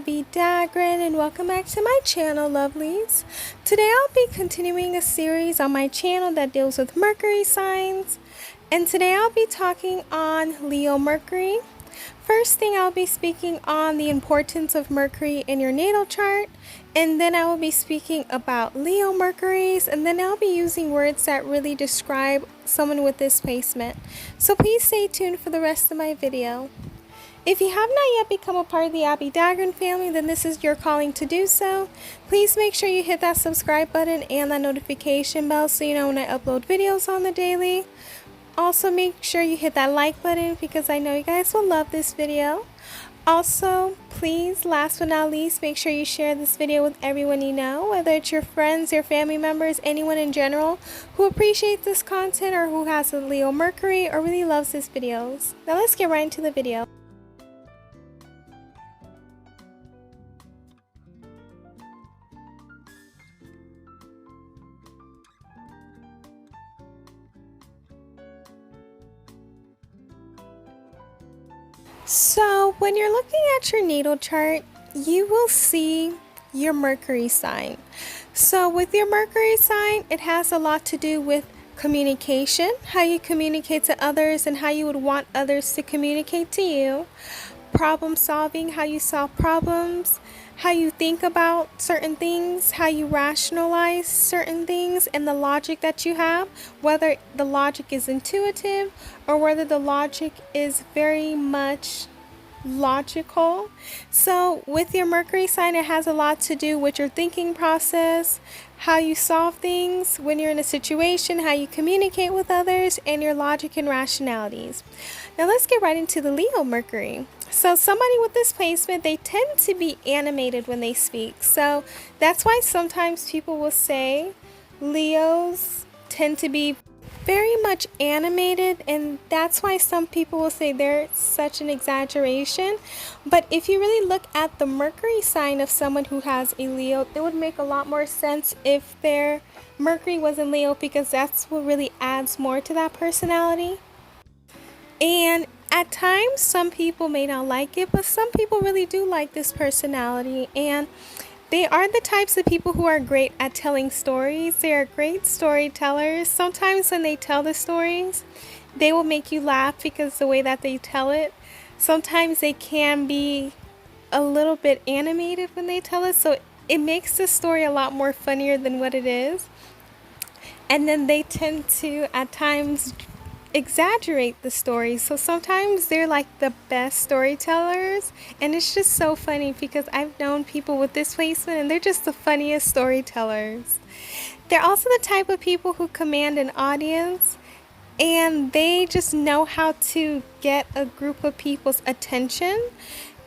Abbie Dagrin and welcome back to my channel, lovelies. Today I'll be continuing a series on my channel that deals with Mercury signs, and today I'll be talking on Leo Mercury. First thing, I'll be speaking on the importance of Mercury in your natal chart, and then I will be speaking about Leo Mercuries, and then I'll be using words that really describe someone with this placement. So please stay tuned for the rest of my video. If you have not yet become a part of the Abbie Dagrin family, then this is your calling to do so. Please make sure you hit that subscribe button and that notification bell so you know when I upload videos on the daily. Also, make sure you hit that like button because I know you guys will love this video. Also, please, last but not least, make sure you share this video with everyone you know, whether it's your friends, your family members, anyone in general who appreciates this content or who has a Leo Mercury or really loves these videos. Now let's get right into the video. So when you're looking at your natal chart, you will see your Mercury sign. So with your Mercury sign, it has a lot to do with communication, how you communicate to others and how you would want others to communicate to you. Problem solving, how you solve problems, how you think about certain things, how you rationalize certain things, and the logic that you have, whether the logic is intuitive or whether the logic is very much logical. So with your Mercury sign, it has a lot to do with your thinking process, how you solve things when you're in a situation, how you communicate with others, and your logic and rationalities. Now let's get right into the Leo Mercury. So somebody with this placement, they tend to be animated when they speak. So that's why sometimes people will say Leos tend to be very much animated, and that's why some people will say they're such an exaggeration. But if you really look at the Mercury sign of someone who has a Leo, it would make a lot more sense if their Mercury was in Leo, because that's what really adds more to that personality. And at times some people may not like it, but some people really do like this personality, and they are the types of people who are great at telling stories. They are great storytellers. Sometimes when they tell the stories, they will make you laugh because the way that they tell it. Sometimes they can be a little bit animated when they tell it, so it makes the story a lot more funnier than what it is. And then they tend to, at times, exaggerate the story. So sometimes they're like the best storytellers, and it's just so funny because I've known people with this placement and they're just the funniest storytellers. They're also the type of people who command an audience, and they just know how to get a group of people's attention,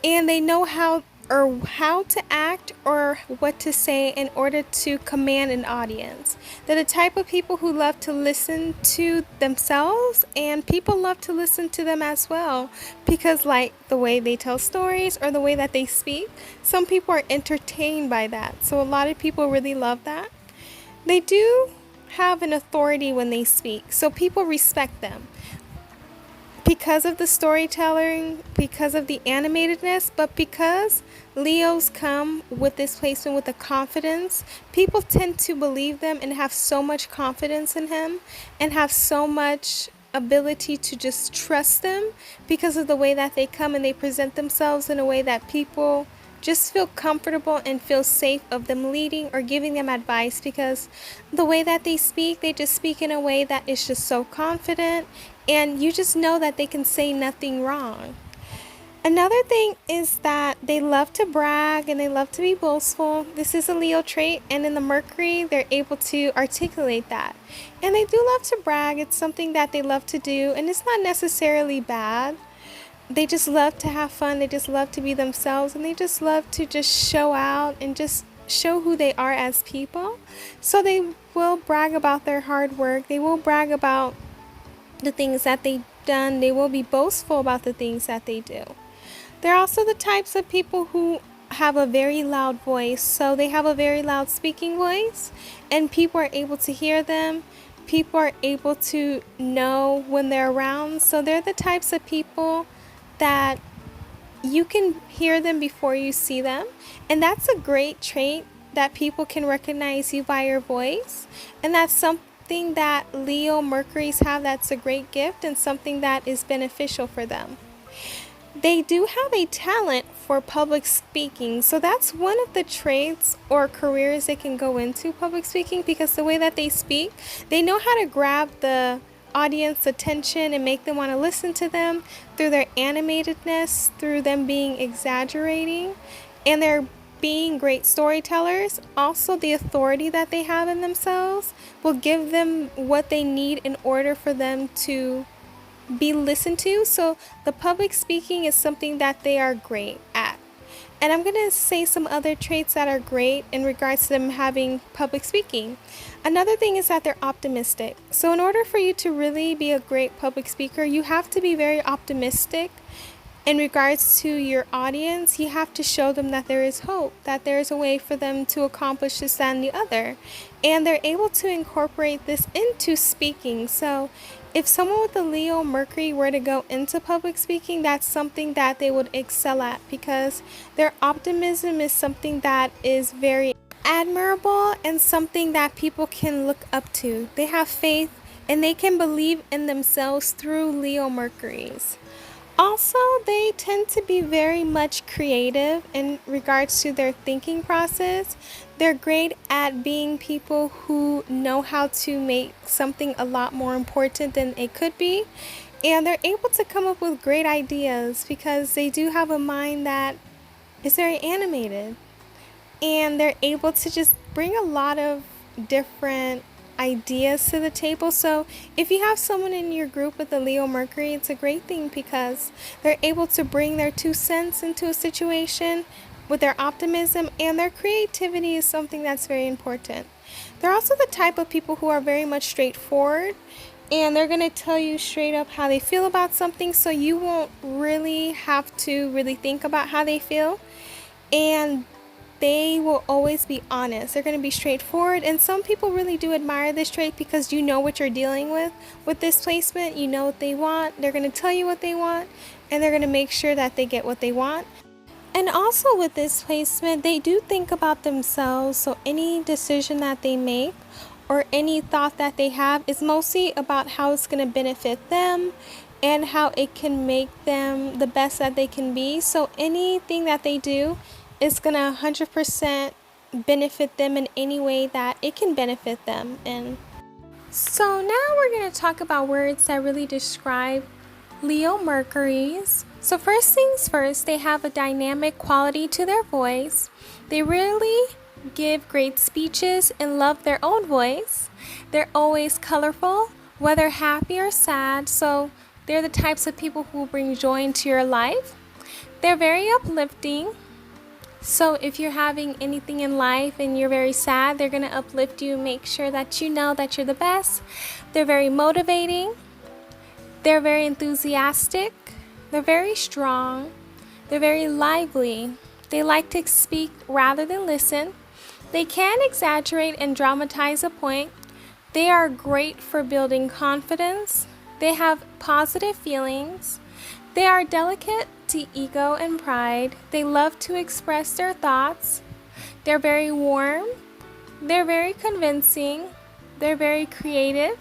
and they know how to act or what to say in order to command an audience. They're the type of people who love to listen to themselves, and people love to listen to them as well, because like the way they tell stories or the way that they speak, some people are entertained by that. So a lot of people really love that. They do have an authority when they speak, so people respect them because of the storytelling, because of the animatedness, but because Leos come with this placement with a confidence, people tend to believe them and have so much confidence in him and have so much ability to just trust them because of the way that they come and they present themselves in a way that people just feel comfortable and feel safe of them leading or giving them advice, because the way that they just speak in a way that is just so confident, and you just know that they can say nothing wrong. Another thing is that they love to brag and they love to be boastful. This is a Leo trait, and in the Mercury, they're able to articulate that. And they do love to brag. It's something that they love to do, and it's not necessarily bad. They just love to have fun. They just love to be themselves, and they just love to just show out and just show who they are as people. So they will brag about their hard work. They will brag about the things that they've done. They will be boastful about the things that they do. They're also the types of people who have a very loud voice. So they have a very loud speaking voice, and people are able to hear them. People are able to know when they're around. So they're the types of people that you can hear them before you see them. And that's a great trait that people can recognize you by your voice. And that's something that Leo Mercury's have that's a great gift and something that is beneficial for them. They do have a talent for public speaking, so that's one of the traits or careers they can go into, public speaking, because the way that they speak, they know how to grab the audience attention and make them want to listen to them through their animatedness, through them being exaggerating, and they're being great storytellers. Also, the authority that they have in themselves will give them what they need in order for them to be listened to. So the public speaking is something that they are great at. And I'm going to say some other traits that are great in regards to them having public speaking. Another thing is that they're optimistic. So in order for you to really be a great public speaker, you have to be very optimistic. In regards to your audience, you have to show them that there is hope, that there is a way for them to accomplish this and the other. And they're able to incorporate this into speaking. So if someone with a Leo Mercury were to go into public speaking, that's something that they would excel at, because their optimism is something that is very admirable and something that people can look up to. They have faith and they can believe in themselves through Leo Mercuries. Also, they tend to be very much creative in regards to their thinking process. They're great at being people who know how to make something a lot more important than it could be. And they're able to come up with great ideas because they do have a mind that is very animated. And they're able to just bring a lot of different ideas to the table. So if you have someone in your group with a Leo Mercury, it's a great thing because they're able to bring their 2 cents into a situation with their optimism, and their creativity is something that's very important. They're also the type of people who are very much straightforward, and they're going to tell you straight up how they feel about something, so you won't really have to really think about how they feel. And they will always be honest. They're going to be straightforward, and some people really do admire this trait because you know what you're dealing with this placement. You know what they want. They're going to tell you what they want, and they're going to make sure that they get what they want. And also with this placement, they do think about themselves, so any decision that they make or any thought that they have is mostly about how it's going to benefit them and how it can make them the best that they can be. So anything that they do is going to 100% benefit them in any way that it can benefit them in. So now we're going to talk about words that really describe Leo Mercuries. So first things first, they have a dynamic quality to their voice. They really give great speeches and love their own voice. They're always colorful, whether happy or sad. So they're the types of people who bring joy into your life. They're very uplifting. So if you're having anything in life and you're very sad, they're going to uplift you, make sure that you know that you're the best. They're very motivating. They're very enthusiastic. They're very strong. They're very lively. They like to speak rather than listen. They can exaggerate and dramatize a point. They are great for building confidence. They have positive feelings. They are delicate to ego and pride. They love to express their thoughts. They're very warm. They're very convincing. They're very creative.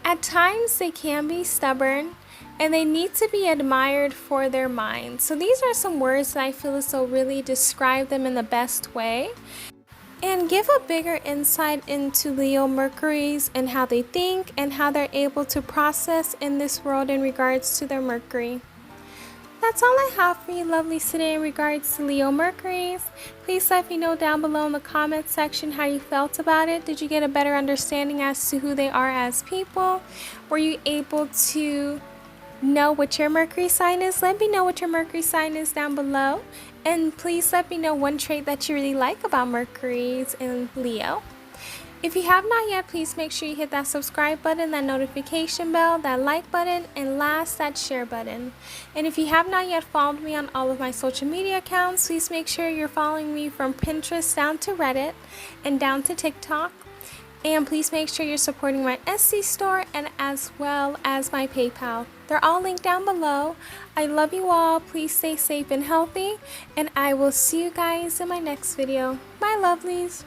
At times they can be stubborn, and they need to be admired for their mind. So these are some words that I feel as though really describe them in the best way and give a bigger insight into Leo Mercuries and how they think and how they're able to process in this world in regards to their Mercury. That's all I have for you lovelies today in regards to Leo Mercuries. Please let me know down below in the comment section how you felt about it. Did you get a better understanding as to who they are as people? Were you able to know what your Mercury sign is? Let me know what your Mercury sign is down below. And please let me know one trait that you really like about Mercuries in Leo. If you have not yet, please make sure you hit that subscribe button, that notification bell, that like button, and last, that share button. And if you have not yet followed me on all of my social media accounts, please make sure you're following me from Pinterest down to Reddit and down to TikTok. And please make sure you're supporting my Etsy store and as well as my PayPal. They're all linked down below. I love you all. Please stay safe and healthy. And I will see you guys in my next video. Bye, lovelies.